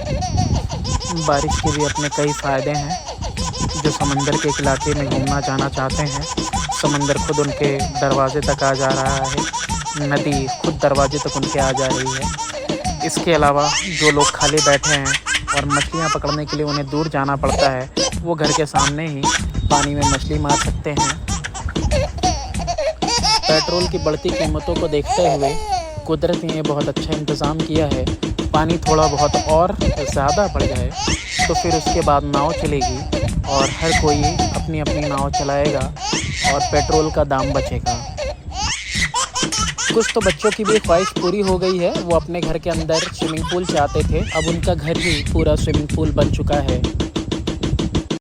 बारिश के भी अपने कई फ़ायदे हैं। जो समंदर के एक इलाके में घूमना जाना चाहते हैं, समंदर खुद उनके दरवाज़े तक आ जा रहा है, नदी खुद दरवाज़े तक उनके आ जा रही है। इसके अलावा जो लोग खाली बैठे हैं और मछलियाँ पकड़ने के लिए उन्हें दूर जाना पड़ता है, वो घर के सामने ही पानी में मछली मार सकते हैं। पेट्रोल की बढ़ती कीमतों को देखते हुए कुदरत ने बहुत अच्छा इंतज़ाम किया है। पानी थोड़ा बहुत और ज़्यादा बढ़ जाए तो फिर उसके बाद नाव चलेगी और हर कोई अपनी अपनी नाव चलाएगा और पेट्रोल का दाम बचेगा। कुछ तो बच्चों की भी ख्वाहिश पूरी हो गई है। वो अपने घर के अंदर स्विमिंग पूल चाहते थे, अब उनका घर ही पूरा स्विमिंग पूल बन चुका है।